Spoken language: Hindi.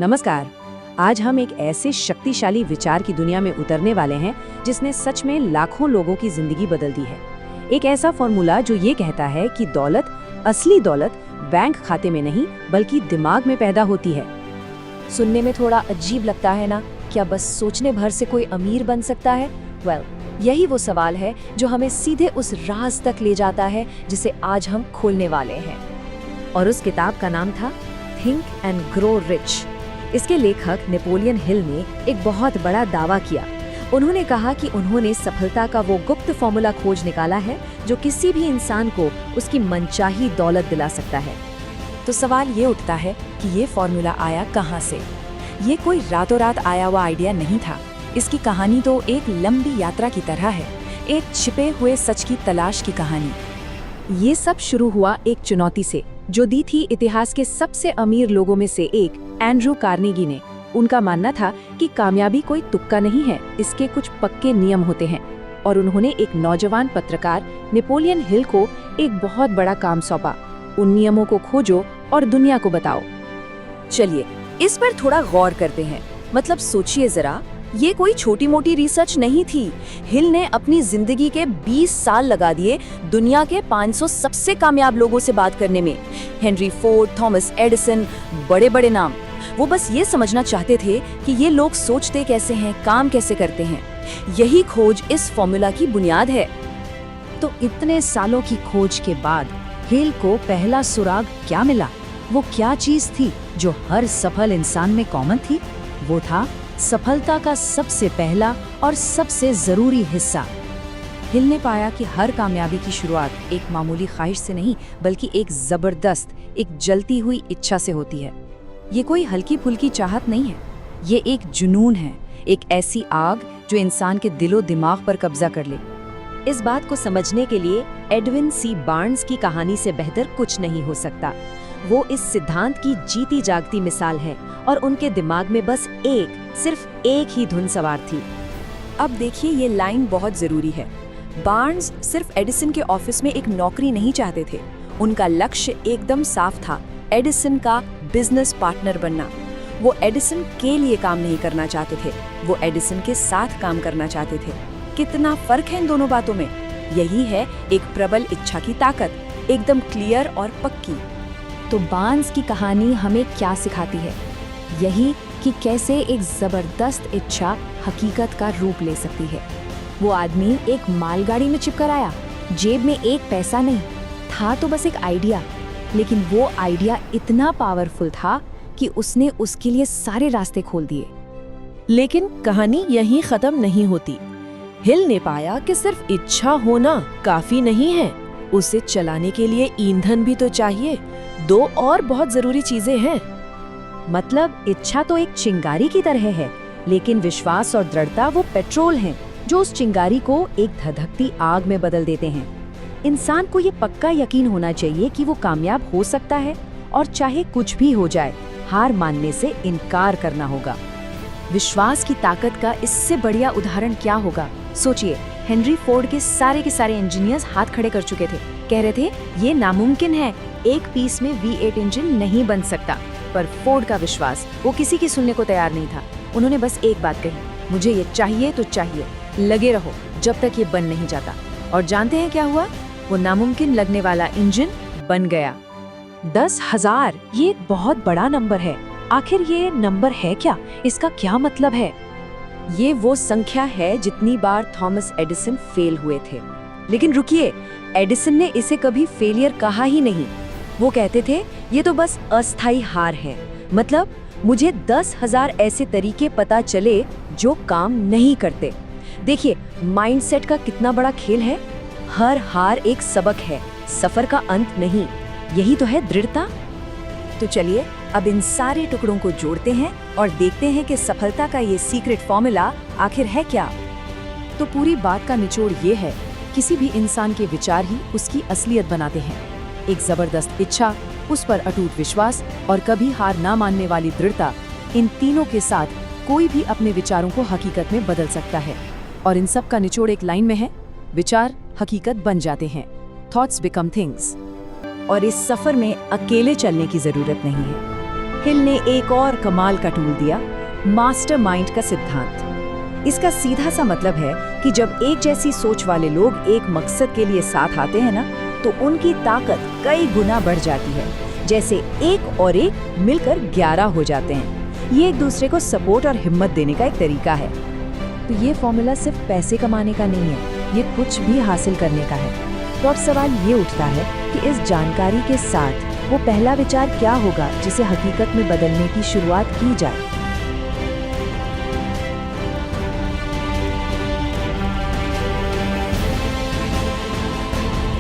नमस्कार। आज हम एक ऐसे शक्तिशाली विचार की दुनिया में उतरने वाले हैं जिसने सच में लाखों लोगों की जिंदगी बदल दी है। एक ऐसा फॉर्मूला जो ये कहता है कि दौलत, असली दौलत बैंक खाते में नहीं बल्कि दिमाग में पैदा होती है। सुनने में थोड़ा अजीब लगता है ना? क्या बस सोचने भर से कोई अमीर बन सकता है? यही वो सवाल है जो हमें सीधे उस राज तक ले जाता है जिसे आज हम खोलने वाले हैं। और उस किताब का नाम था थिंक एंड ग्रो रिच। इसके लेखक नेपोलियन हिल ने एक बहुत बड़ा दावा किया। उन्होंने कहा कि उन्होंने सफलता का वो गुप्त फॉर्मूला खोज निकाला है जो किसी भी इंसान को उसकी मनचाही दौलत दिला सकता है। तो सवाल ये उठता है कि ये फॉर्मूला आया कहाँ से? ये कोई रातों रात आया हुआ आइडिया नहीं था। इसकी कहानी तो एक लंबी यात्रा की तरह है, एक छिपे हुए सच की तलाश की कहानी। ये सब शुरू हुआ एक चुनौती से जो दी थी इतिहास के सबसे अमीर लोगों में से एक, एंड्रू कार्नेगी ने। उनका मानना था कि कामयाबी कोई तुक्का नहीं है, इसके कुछ पक्के नियम होते हैं। और उन्होंने एक नौजवान पत्रकार नेपोलियन हिल को एक बहुत बड़ा काम सौंपा। उन नियमों को खोजो और दुनिया को बताओ। चलिए इस पर थोड़ा गौर करते हैं। मतलब सोचिए जरा, ये कोई छोटी मोटी रिसर्च नहीं थी। हिल ने अपनी जिंदगी के 20 साल लगा दिए दुनिया के 500 सबसे कामयाब लोगों से बात करने में। हेनरी फोर्ड, थॉमस एडिसन, बड़े बड़े नाम। वो बस ये समझना चाहते थे कि ये लोग सोचते कैसे हैं, काम कैसे करते हैं। यही खोज इस फॉर्मूला की बुनियाद है। तो इतने सालों की खोज के बाद हिल को पहला सुराग क्या मिला? वो क्या चीज थी जो हर सफल इंसान में कॉमन थी? वो था सफलता का सबसे पहला और सबसे जरूरी हिस्सा। हिल ने पाया कि हर कामयाबी की शुरुआत एक मामूली ख्वाहिश से नहीं बल्कि एक जबरदस्त, एक जलती हुई इच्छा से होती है। ये कोई हल्की फुल्की चाहत नहीं है, ये एक जुनून है, एक ऐसी आग जो इंसान के दिलो दिमाग पर कब्जा कर ले। इस बात को समझने के लिए एडविन सी बार्न्स की कहानी से बेहतर कुछ नहीं हो सकता। वो इस सिद्धांत की जीती जागती मिसाल है और उनके दिमाग में बस सिर्फ एक ही धुन सवार थी। अब देखिए, ये लाइन बहुत जरूरी है। बार्न्स सिर्फ एडिसन के ऑफिस में एक नौकरी नहीं चाहते थे। उनका लक्ष्य एकदम साफ था, एडिसन का बिजनेस पार्टनर बनना। वो एडिसन के लिए काम नहीं करना चाहते थे, वो एडिसन के साथ काम करना चाहते थे। कितना फर्क है इन दोनों बातों में। यही है एक प्रबल इच्छा की ताकत, एकदम क्लियर और पक्की। तो बार्न्स की कहानी हमें क्या सिखाती है? यही कि कैसे एक जबरदस्त इच्छा हकीकत का रूप ले सकती है। वो आदमी एक मालगाड़ी में चिपकर आया, जेब में एक पैसा नहीं था, तो बस एक आइडिया। लेकिन वो आइडिया इतना पावरफुल था कि उसने उसके लिए सारे रास्ते खोल दिए। लेकिन कहानी यहीं खत्म नहीं होती। हिल ने पाया कि सिर्फ इच्छा होना काफी नहीं है, उसे चलाने के लिए ईंधन भी तो चाहिए। 2 और बहुत जरूरी चीजें हैं। मतलब इच्छा तो एक चिंगारी की तरह है, लेकिन विश्वास और दृढ़ता वो पेट्रोल हैं जो उस चिंगारी को एक धधकती आग में बदल देते हैं। इंसान को ये पक्का यकीन होना चाहिए कि वो कामयाब हो सकता है और चाहे कुछ भी हो जाए, हार मानने से इनकार करना होगा। विश्वास की ताकत का इससे बढ़िया उदाहरण क्या होगा? सोचिए, हेनरी फोर्ड के सारे इंजीनियर्स हाथ खड़े कर चुके थे, कह रहे थे ये नामुमकिन है, एक पीस में V8 इंजन नहीं बन सकता। पर फोर्ड का विश्वास, वो किसी की सुनने को तैयार नहीं था। उन्होंने बस एक बात कही, मुझे ये चाहिए तो चाहिए, लगे रहो जब तक ये बन नहीं जाता। और जानते हैं क्या हुआ? वो नामुमकिन लगने वाला इंजन बन गया। 10,000 ये एक बहुत बड़ा नंबर है। आखिर ये नंबर है क्या? इसका क्या मतलब है? ये वो संख्या है जितनी बार थॉमस एडिसन फेल हुए थे। लेकिन रुकिए, एडिसन ने इसे कभी फेलियर कहा ही नहीं। वो कहते थे ये तो बस अस्थायी हार है। मतलब मुझे 10,000 ऐसे तरीके पता चले जो काम नहीं करते। देखिए, माइंडसेट का कितना बड़ा खेल है। हर हार एक सबक है, सफर का अंत नहीं। यही तो है दृढ़ता। तो चलिए अब इन सारे टुकड़ों को जोड़ते हैं और देखते हैं कि सफलता का ये सीक्रेट फॉर्मूला आखिर है क्या। तो पूरी बात का निचोड़ ये है, किसी भी इंसान के विचार ही उसकी असलियत बनाते हैं। एक जबरदस्त इच्छा, उस पर अटूट विश्वास और कभी हार ना मानने वाली दृढ़ता, इन तीनों के साथ कोई भी अपने विचारों को हकीकत में बदल सकता है। और इन सब का निचोड़ एक लाइन में है, विचार हकीकत बन जाते हैं। Thoughts become things. और इस सफर में अकेले चलने की जरूरत नहीं है। हिल ने एक और कमाल का टूल दिया, मास्टरमाइंड का सिद्धांत। इसका सीधा सा मतलब है कि जब एक जैसी सोच वाले लोग एक मकसद के लिए साथ आते हैं ना, तो उनकी ताकत कई गुना बढ़ जाती है। जैसे एक और एक मिलकर 11 हो जाते हैं। ये एक दूसरे को सपोर्ट और हिम्मत देने का एक तरीका है। तो ये फॉर्मूला सिर्फ पैसे कमाने का नहीं है, ये कुछ भी हासिल करने का है। तो अब सवाल ये उठता है कि इस जानकारी के साथ वो पहला विचार क्या होगा जिसे हकीकत में बदलने की शुरुआत की जाए।